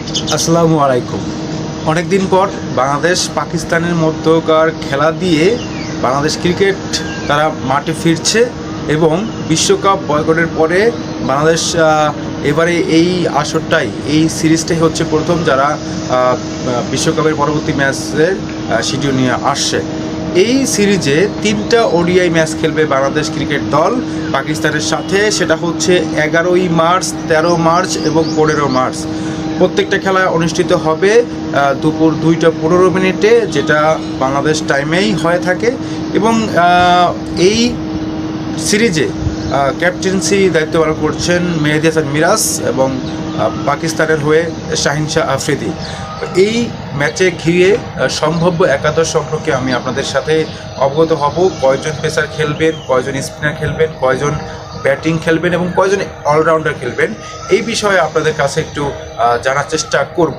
আসসালামু আলাইকুম। অনেকদিন পর বাংলাদেশ পাকিস্তানের মধ্যকার খেলা দিয়ে বাংলাদেশ ক্রিকেট তারা মাঠে ফিরছে এবং বিশ্বকাপ বয়কটের পরে বাংলাদেশ এবারে এই আসরটাই এই সিরিজটাই হচ্ছে প্রথম যারা বিশ্বকাপের পরবর্তী ম্যাচের শিডিউল নিয়ে আসছে। এই সিরিজে 3টা ওডিআই ম্যাচ খেলবে বাংলাদেশ ক্রিকেট দল পাকিস্তানের সাথে। সেটা হচ্ছে 11ই মার্চ, 13 মার্চ এবং 15 মার্চ। প্রত্যেকটা খেলা অনুষ্ঠিত হবে দুপুর 2টা 15 মিনিটে, যেটা বাংলাদেশ টাইমেই হয়ে থাকে। এবং এই সিরিজে ক্যাপ্টেন্সি দায়িত্ব পালন করছেন মেহেদী হাসান মিরাজ এবং পাকিস্তানের হয়ে শাহিন শাহ আফ্রিদি। এই ম্যাচে ঘিরে সম্ভাব্য একাদশ সম্পর্কে আমি আপনাদের সাথে অবগত হব। কয়জন পেসার খেলবেন, কয়জন স্পিনার খেলবেন, কয়জন ব্যাটিং খেলবেন এবং কয়জন অলরাউন্ডার খেলবেন, এই বিষয়ে আপনাদের কাছে একটু জানার চেষ্টা করব,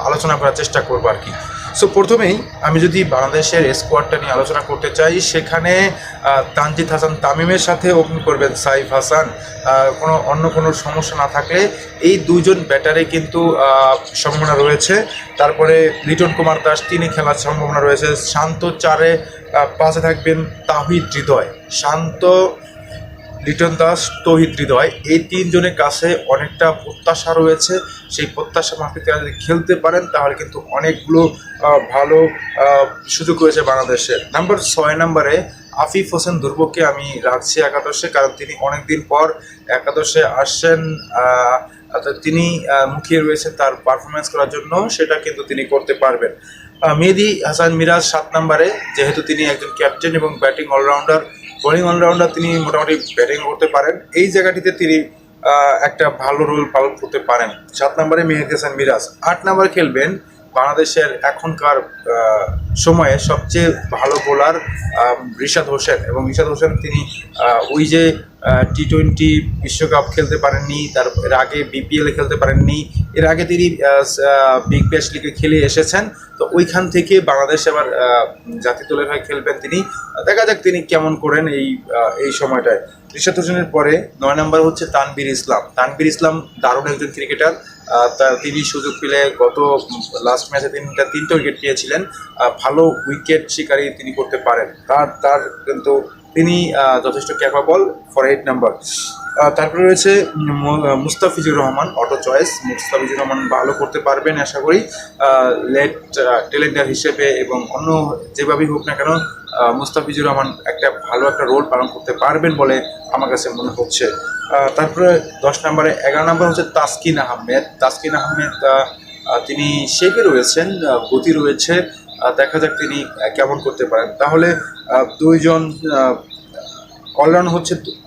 আলোচনা করার চেষ্টা করব আর কি। সো প্রথমেই আমি যদি বাংলাদেশের স্কোয়াডটা নিয়ে আলোচনা করতে চাই, সেখানে তানজিদ হাসান তামিমের সাথে ওপেন করবেন সাইফ হাসান। অন্য কোনো সমস্যা না থাকলে এই দুজন ব্যাটারে কিন্তু সম্ভাবনা রয়েছে। তারপরে লিটন কুমার দাস তিনি খেলার সম্ভাবনা রয়েছে। শান্ত 4-5 থাকবেন তাহিদ হৃদয়। শান্ত, লিটন দাস, তৌহিদ হৃদয়, এই 3 জনের কাছে অনেকটা প্রত্যাশা রয়েছে। সেই প্রত্যাশা মাফিক যদি খেলতে পারেন তাহলে কিন্তু অনেকগুলো ভালো সুযোগ রয়েছে বাংলাদেশের। 6 নম্বরে আফিফ হোসেন ধ্রুবকে আমি রাখছি একাদশে, কারণ তিনি অনেকদিন পর একাদশে আসছেন। তিনি মুখিয়ে রয়েছে তার পারফরমেন্স করার জন্য, সেটা কিন্তু তিনি করতে পারবেন। মেহেদী হাসান মিরাজ 7 নম্বরে, যেহেতু তিনি একজন ক্যাপ্টেন এবং ব্যাটিং অলরাউন্ডার, বোলিং অলরাউন্ডার, তিনি মোটামুটি ব্যাটিং করতে পারেন। এই জায়গাটিতে তিনি একটা ভালো রোল পালন করতে পারেন। 7 নম্বরে মেহেদী হাসান মিরাজ। 8 নম্বরে খেলবেন বাংলাদেশের এখনকার সময়ে সবচেয়ে ভালো বোলার রিশাদ হোসেন। এবং রিশাদ হোসেন তিনি ওই যে টি-20 বিশ্বকাপ খেলতে পারেননি, তার এর আগে বিপিএলে খেলতে পারেননি, এর আগে তিনি বিগ ব্যাশ লিগে খেলে এসেছেন। তো ওইখান থেকে বাংলাদেশ এবার জাতীয় দলের হয়ে খেলবেন তিনি। দেখা যাক তিনি কেমন করেন এই সময়টায়। রিশাদ হোসেনের পরে 9 নম্বর হচ্ছে তানভীর ইসলাম। তানভীর ইসলাম দারুণ একজন ক্রিকেটার। তিনি সুযোগ পেলে গত লাস্ট ম্যাচে তিনি 3টা উইকেট পেয়েছিলেন। ভালো উইকেট শিকারী তিনি করতে পারেন। তার কিন্তু তিনি যথেষ্ট ক্যাপাবল ফর 8 নম্বর। তারপরে রয়েছে মুস্তাফিজুর রহমান, অটো চয়েস। মুস্তাফিজুর রহমান ভালো করতে পারবেন আশা করি, লেট টেলেন্ডার হিসেবে এবং অন্য যেভাবেই হোক না কেন মুস্তাফিজুর রহমান ভালো একটা রোল পালন করতে পারবেন বলে আমার কাছে মনে হচ্ছে। তারপরে 10 নম্বরে 11 নম্বর হচ্ছে তাসকিন আহমেদ। তাসকিন আহমেদ তিনি শেপে রয়েছেন, গতি রয়েছে, দেখা যাক তিনি কেমন করতে পারেন। তাহলে 2 জন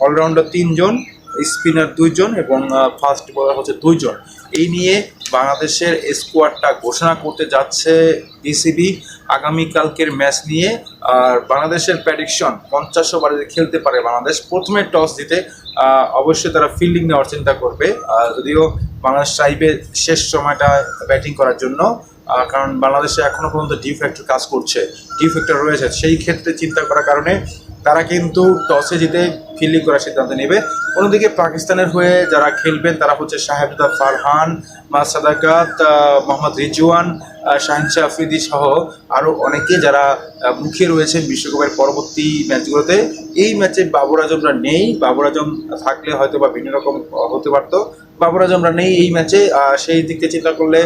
অলরাউন্ডার 3 জন, স্পিনার 2 জন এবং ফাস্ট বোলার হচ্ছে 2 জন। এই নিয়ে বাংলাদেশের স্কোয়াডটা ঘোষণা করতে যাচ্ছে বিসিবি আগামীকালকের ম্যাচ নিয়ে। আর বাংলাদেশের প্রেডিকশন 50 ওভারে খেলতে পারে বাংলাদেশ। প্রথমে টস জিতে অবশ্যই তারা ফিল্ডিং নেওয়ার চিন্তা করবে, যদিও বাংলাদেশ চাইবে শেষ সময়টা ব্যাটিং করার জন্য, কারণ বাংলাদেশে এখনও পর্যন্ত ডিফেক্টর কাজ করছে, ডিফেক্টর রয়েছে। সেই ক্ষেত্রে চিন্তা করার কারণে তারা কিন্তু টসে জিতে ফিল্ডিং করার সিদ্ধান্ত নেবে। অন্যদিকে পাকিস্তানের হয়ে যারা খেলবেন তারা হচ্ছে শাহেবুদ্দা ফারহান, মাস সাদাকাত, মোহাম্মদ রিজওয়ান, শাহিন শাহ আফ্রিদি সহ আরও অনেকে যারা মুখিয়ে রয়েছেন বিশ্বকাপের পরবর্তী ম্যাচগুলোতে। এই ম্যাচে বাবর আজমরা নেই। বাবর আজম থাকলে হয়তো বা ভিন্ন রকম হতে পারতো। বাবর আজমরা নেই এই ম্যাচে। সেই দিক থেকে চিন্তা করলে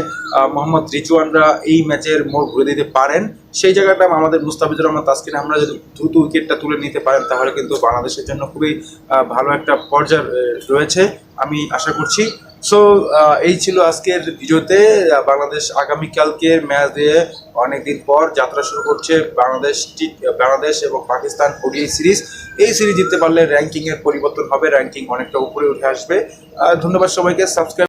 মোহাম্মদ রিজওয়ানরা এই ম্যাচের মোড় ঘুরে দিতে পারেন। সেই জায়গাটা আমাদের মুস্তাফিজুর রহমান তাসকিন আমরা যদি দ্রুত উইকেটটা তুলে নিতে পারেন তাহলে কিন্তু বাংলাদেশের জন্য খুবই ভালো একটা পর্যায় রয়েছে আমি আশা করছি। সো এই ছিল আজকের ভিডিওতে। বাংলাদেশ আগামীকালকের ম্যাচ দিয়ে অনেকদিন পর যাত্রা শুরু করছে বাংলাদেশ এবং পাকিস্তান ওডিআই সিরিজ। এই সিরিজ জিততে পারলে র্যাঙ্কিংয়ের পরিবর্তন হবে, র্যাঙ্কিং অনেকটা উপরে উঠে আসবে। ধন্যবাদ সবাইকে। সাবস্ক্রাইব